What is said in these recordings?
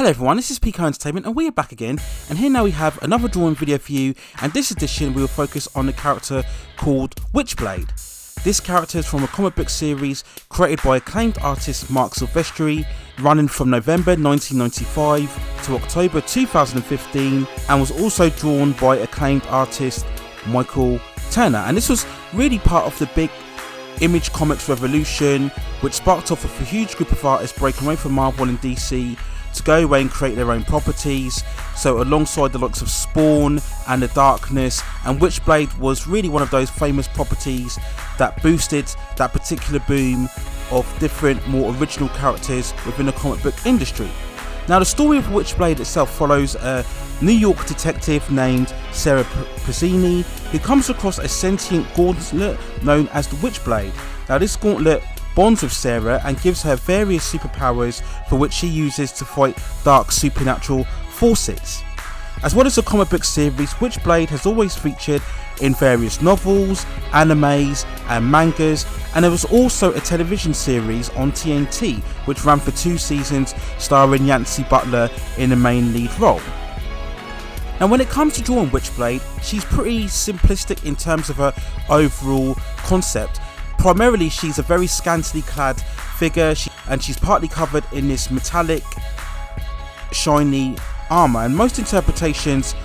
Hello everyone, this is Pico Entertainment and we are back again, and here now we have another drawing video for you, and this edition we will focus on the character called Witchblade. This character is from a comic book series created by acclaimed artist Marc Silvestri, running from November 1995 to October 2015, and was also drawn by acclaimed artist Michael Turner. And this was really part of the big Image Comics revolution, which sparked off a huge group of artists breaking away from Marvel and DC to go away and create their own properties. So alongside the likes of Spawn and The Darkness, and Witchblade was really one of those famous properties that boosted that particular boom of different, more original characters within the comic book industry. Now, the story of Witchblade itself follows a New York detective named Sara Pezzini, who comes across a sentient gauntlet known as the Witchblade. Now, this gauntlet bonds with Sarah and gives her various superpowers for which she uses to fight dark supernatural forces. As well as the comic book series, Witchblade has always featured in various novels, animes and mangas, and there was also a television series on TNT which ran for 2 seasons starring Yancy Butler in the main lead role. Now, when it comes to drawing Witchblade, she's pretty simplistic in terms of her overall concept. Primarily, she's a very scantily clad figure, and she's partly covered in this metallic, shiny armour, and most interpretations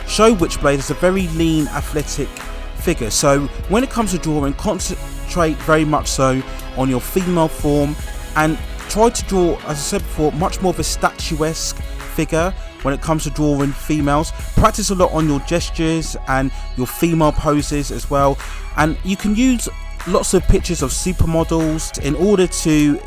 show Witchblade as a very lean, athletic figure. So when it comes to drawing, concentrate very much so on your female form, and try to draw, as I said before, much more of a statuesque figure when it comes to drawing females. Practice a lot on your gestures and your female poses as well, and you can use lots of pictures of supermodels in order to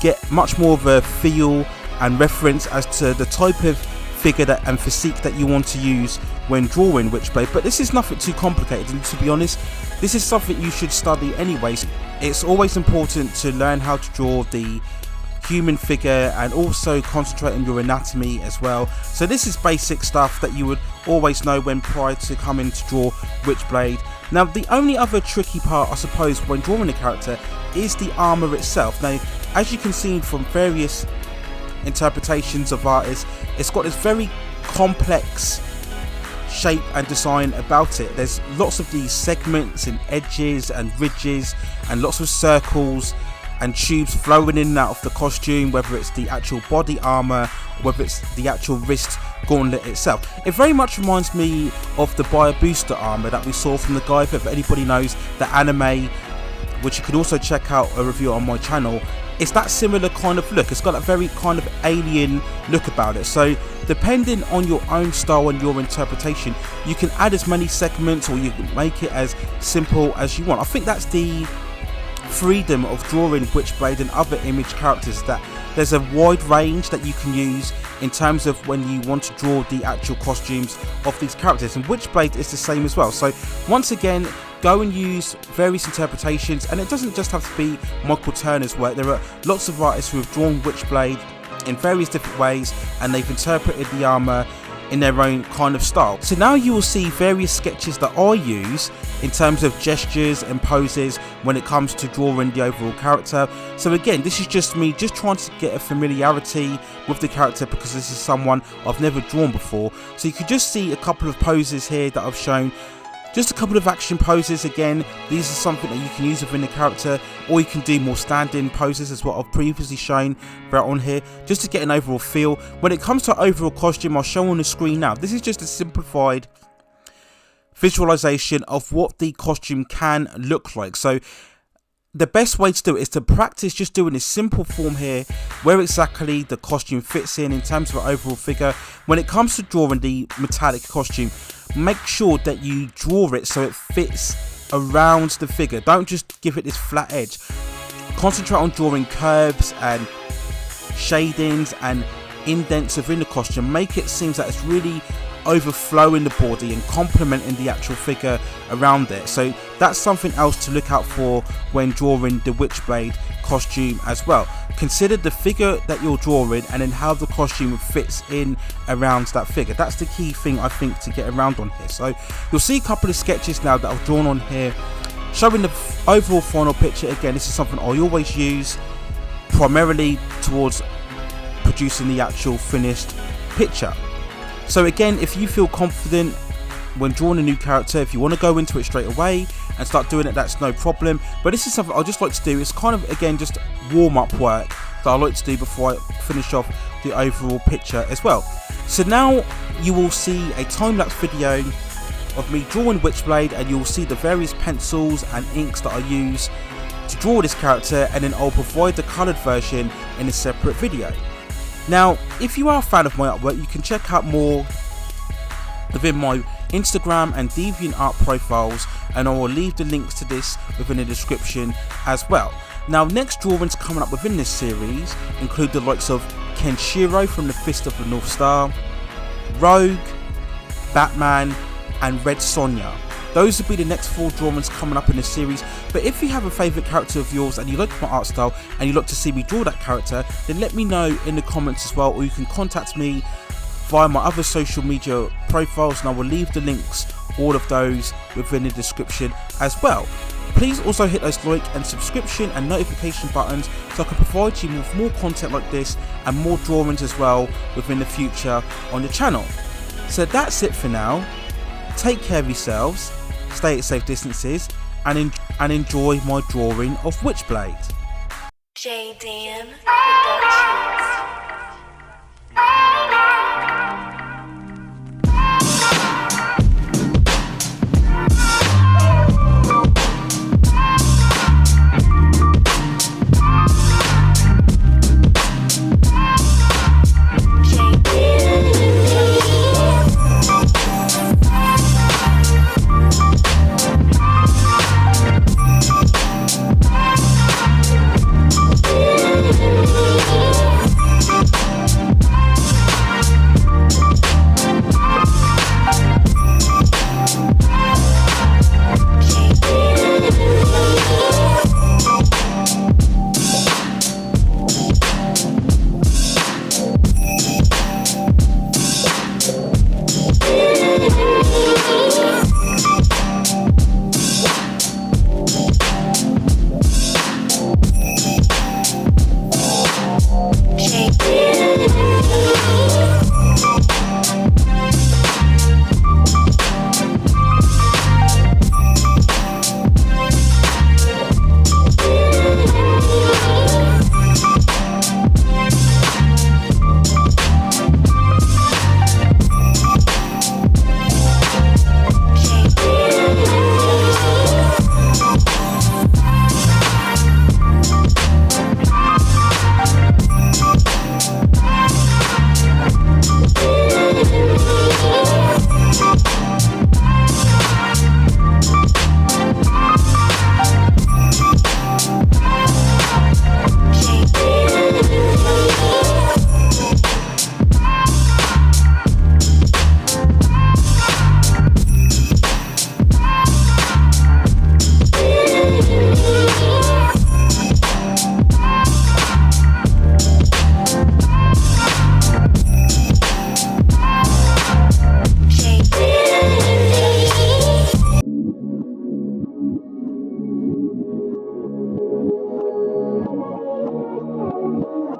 get much more of a feel and reference as to the type of figure and physique that you want to use when drawing Witchblade. But this is nothing too complicated, and to be honest, this is something you should study anyways. It's always important to learn how to draw the human figure and also concentrate on your anatomy as well. So this is basic stuff that you would always know when prior to coming to draw Witchblade. Now, the only other tricky part, I suppose, when drawing a character is the armour itself. Now, as you can see from various interpretations of artists, it's got this very complex shape and design about it. There's lots of these segments and edges and ridges and lots of circles and tubes flowing in and out of the costume, whether it's the actual body armour, whether it's the actual wrist gauntlet itself. It very much reminds me of the Buyer Booster armour that we saw from the guy, if anybody knows the anime, which you could also check out a review on my channel. It's that similar kind of look. It's got that very kind of alien look about it. So depending on your own style and your interpretation, you can add as many segments or you can make it as simple as you want. I think that's the freedom of drawing Witchblade and other Image characters, that there's a wide range that you can use in terms of when you want to draw the actual costumes of these characters, and Witchblade is the same as well. So once again, go and use various interpretations, and it doesn't just have to be Michael Turner's work. There are lots of artists who have drawn Witchblade in various different ways, and they've interpreted the armour in their own kind of style. So now you will see various sketches that I use in terms of gestures and poses when it comes to drawing the overall character. So again, this is just me just trying to get a familiarity with the character, because this is someone I've never drawn before. So you can just see a couple of poses here that I've shown. Just a couple of action poses. Again, these are something that you can use within the character, or you can do more stand-in poses as what I've previously shown right on here, just to get an overall feel. When it comes to overall costume, I'll show on the screen now. This is just a simplified visualization of what the costume can look like. So the best way to do it is to practice just doing this simple form here, where exactly the costume fits in terms of an overall figure. When it comes to drawing the metallic costume, make sure that you draw it so it fits around the figure. Don't just give it this flat edge. Concentrate on drawing curves and shadings and indents within the costume. Make it seem that it's really overflowing the body and complementing the actual figure around it. So that's something else to look out for when drawing the Witchblade costume as well. Consider the figure that you're drawing and then how the costume fits in around that figure. That's the key thing, I think, to get around on here. So you'll see a couple of sketches now that I've drawn on here showing the overall final picture. Again, this is something I always use primarily towards producing the actual finished picture. So again, if you feel confident when drawing a new character, if you want to go into it straight away and start doing it, that's no problem. But this is something I just like to do. It's kind of, again, just warm-up work that I like to do before I finish off the overall picture as well. So now you will see a time-lapse video of me drawing Witchblade, and you'll see the various pencils and inks that I use to draw this character, and then I'll provide the coloured version in a separate video. Now, if you are a fan of my artwork, you can check out more within my Instagram and DeviantArt profiles, and I will leave the links to this within the description as well. Now, next drawings coming up within this series include the likes of KENSHIRO from the Fist of the North Star, Rogue, Batman and Red Sonja. Those will be the next 4 drawings coming up in this series. But if you have a favourite character of yours and you like my art style and you'd like to see me draw that character, then let me know in the comments as well, or you can contact me via my other social media profiles, and I will leave the links, all of those, within the description as well. Please also hit those like and subscription and notification buttons so I can provide you with more content like this and more drawings as well within the future on the channel. So that's it for now. Take care of yourselves, stay at safe distances, and enjoy my drawing of Witchblade. JDans Productions.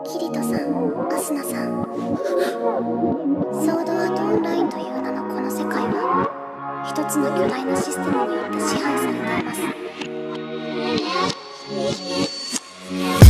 キリトさん、アスナさん。ソードアートオンラインという名のこの世界は一つの巨大なシステムによって支配されています。